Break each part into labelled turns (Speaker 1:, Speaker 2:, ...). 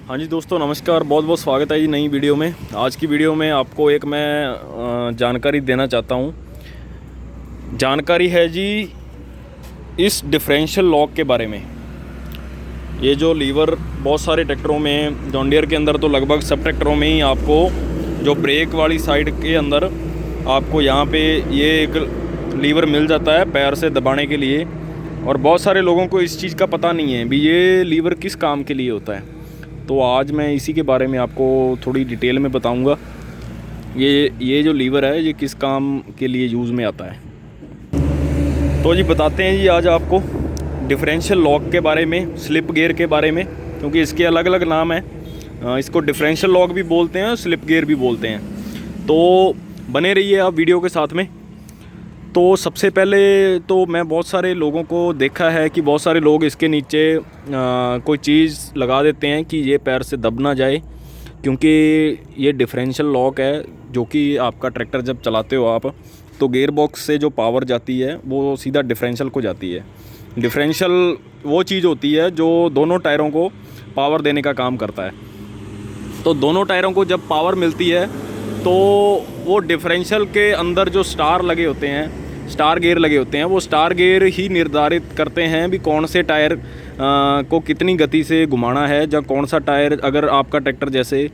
Speaker 1: हाँ जी दोस्तों, नमस्कार। बहुत बहुत स्वागत है जी नई वीडियो में। आज की वीडियो में आपको एक मैं जानकारी देना चाहता हूँ। जानकारी है जी इस डिफरेंशियल लॉक के बारे में। ये जो लीवर बहुत सारे ट्रैक्टरों में, जॉन डियर के अंदर तो लगभग सब ट्रैक्टरों में ही आपको जो ब्रेक वाली साइड के अंदर आपको यहाँ पे ये एक लीवर मिल जाता है पैर से दबाने के लिए। और बहुत सारे लोगों को इस चीज़ का पता नहीं है भी ये लीवर किस काम के लिए होता है। तो आज मैं इसी के बारे में आपको थोड़ी डिटेल में बताऊंगा। ये जो लीवर है ये किस काम के लिए यूज़ में आता है। तो जी बताते हैं जी आज आपको डिफरेंशियल लॉक के बारे में, स्लिप गियर के बारे में, क्योंकि इसके अलग अलग नाम हैं। इसको डिफरेंशियल लॉक भी बोलते हैं, स्लिप गियर भी बोलते हैं। तो बने रहिए आप वीडियो के साथ में। तो सबसे पहले तो मैं बहुत सारे लोगों को देखा है कि बहुत सारे लोग इसके नीचे कोई चीज़ लगा देते हैं कि ये पैर से दब ना जाए, क्योंकि ये डिफरेंशियल लॉक है जो कि आपका ट्रैक्टर जब चलाते हो आप तो गियर बॉक्स से जो पावर जाती है वो सीधा डिफरेंशियल को जाती है। डिफरेंशियल वो चीज़ होती है जो दोनों टायरों को पावर देने का काम करता है। तो दोनों टायरों को जब पावर मिलती है तो वो डिफरेंशियल के अंदर जो स्टार लगे होते हैं, स्टार गियर लगे होते हैं, वो स्टार गियर ही निर्धारित करते हैं भी कौन से टायर को कितनी गति से घुमाना है, या कौन सा टायर, अगर आपका ट्रैक्टर, जैसे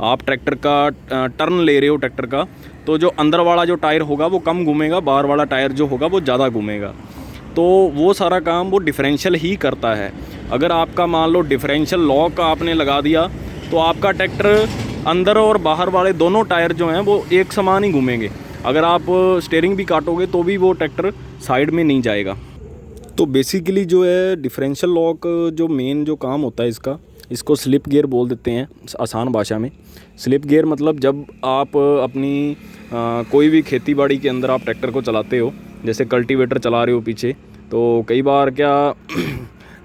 Speaker 1: आप ट्रैक्टर का टर्न ले रहे हो ट्रैक्टर का, तो जो अंदर वाला जो टायर होगा वो कम घूमेगा, बाहर वाला टायर जो होगा वो ज़्यादा घूमेगा। तो वो सारा काम वो डिफरेंशियल ही करता है। अगर आपका मान लो डिफरेंशियल लॉक आपने लगा दिया तो आपका ट्रैक्टर अंदर और बाहर वाले दोनों टायर जो हैं वो एक समान ही घूमेंगे। अगर आप स्टीयरिंग भी काटोगे तो भी वो ट्रैक्टर साइड में नहीं जाएगा। तो बेसिकली जो है डिफरेंशियल लॉक जो मेन जो काम होता है इसको स्लिप गियर बोल देते हैं आसान भाषा में। स्लिप गियर मतलब जब आप अपनी कोई भी खेती बाड़ी के अंदर आप ट्रैक्टर को चलाते हो, जैसे कल्टीवेटर चला रहे हो पीछे, तो कई बार क्या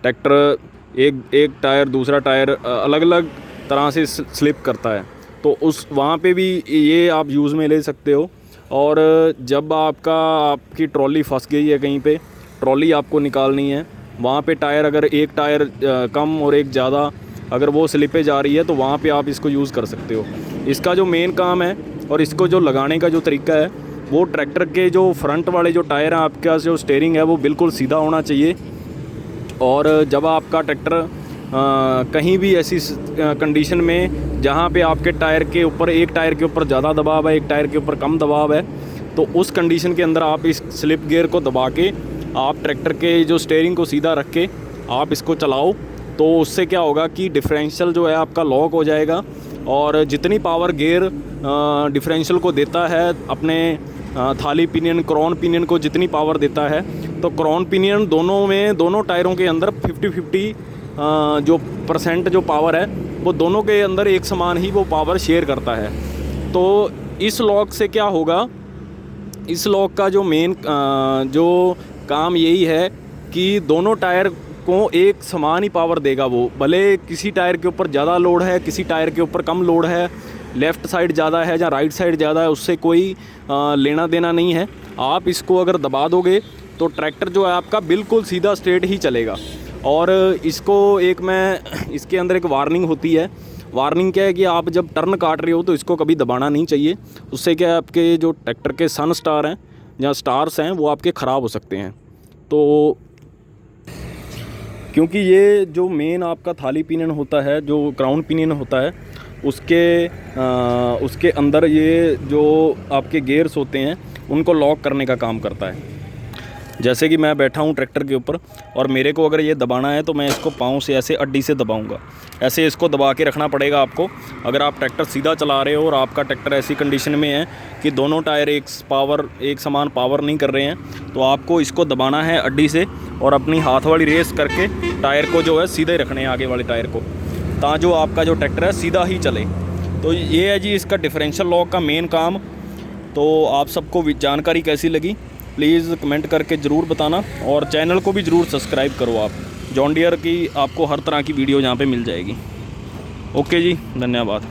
Speaker 1: ट्रैक्टर एक टायर दूसरा टायर अलग अलग तरह से स्लिप करता है, तो उस वहाँ पे भी ये आप यूज़ में ले सकते हो। और जब आपकी ट्रॉली फंस गई है कहीं पे, ट्रॉली आपको निकालनी है, वहाँ पे टायर अगर एक टायर कम और एक ज़्यादा अगर वो स्लिपे जा रही है तो वहाँ पे आप इसको यूज़ कर सकते हो। इसका जो मेन काम है और इसको जो लगाने का जो तरीका है, वो ट्रैक्टर के जो फ्रंट वाले जो टायर हैं, आपका जो स्टीयरिंग है वो बिल्कुल सीधा होना चाहिए। और जब आपका ट्रैक्टर कहीं भी ऐसी कंडीशन में जहाँ पे आपके टायर के ऊपर, एक टायर के ऊपर ज़्यादा दबाव है, एक टायर के ऊपर कम दबाव है, तो उस कंडीशन के अंदर आप इस स्लिप गियर को दबा के आप ट्रैक्टर के जो स्टीयरिंग को सीधा रख के आप इसको चलाओ, तो उससे क्या होगा कि डिफरेंशियल जो है आपका लॉक हो जाएगा। और जितनी पावर गियर डिफरेंशियल को देता है, अपने थाली पिनियन, क्रॉन पिनियन को जितनी पावर देता है, तो क्रॉन पिनियन दोनों टायरों के अंदर 50-50 जो परसेंट जो पावर है वो दोनों के अंदर एक समान ही वो पावर शेयर करता है। तो इस लॉक से क्या होगा, इस लॉक का जो मेन जो काम यही है कि दोनों टायर को एक समान ही पावर देगा। वो भले किसी टायर के ऊपर ज़्यादा लोड है, किसी टायर के ऊपर कम लोड है, लेफ़्ट साइड ज़्यादा है या राइट साइड ज़्यादा है, उससे कोई लेना देना नहीं है। आप इसको अगर दबा दोगे तो ट्रैक्टर जो है आपका बिल्कुल सीधा स्ट्रेट ही चलेगा। और इसको इसके अंदर एक वार्निंग होती है। वार्निंग क्या है कि आप जब टर्न काट रहे हो तो इसको कभी दबाना नहीं चाहिए। उससे क्या है, आपके जो ट्रैक्टर के सन स्टार हैं या स्टार्स हैं वो आपके ख़राब हो सकते हैं। तो क्योंकि ये जो मेन आपका थाली पिनियन होता है, जो क्राउन पिनियन होता है, उसके अंदर ये जो आपके गियर्स होते हैं उनको लॉक करने का काम करता है। जैसे कि मैं बैठा हूँ ट्रैक्टर के ऊपर और मेरे को अगर ये दबाना है तो मैं इसको पाँव से ऐसे अड्डी से दबाऊंगा, ऐसे इसको दबा के रखना पड़ेगा आपको। अगर आप ट्रैक्टर सीधा चला रहे हो और आपका ट्रैक्टर ऐसी कंडीशन में है कि दोनों टायर एक समान पावर नहीं कर रहे हैं, तो आपको इसको दबाना है अड्डी से और अपनी हाथ वाली रेस करके टायर को जो है सीधे रखने हैं, आगे वाले टायर को, ताकि जो आपका जो ट्रैक्टर है सीधा ही चले। तो ये है जी इसका डिफरेंशियल लॉक का मेन काम। तो आप सबको जानकारी कैसी लगी प्लीज़ कमेंट करके ज़रूर बताना, और चैनल को भी ज़रूर सब्सक्राइब करो आप। जॉन डियर की आपको हर तरह की वीडियो यहाँ पे मिल जाएगी। ओके जी, धन्यवाद।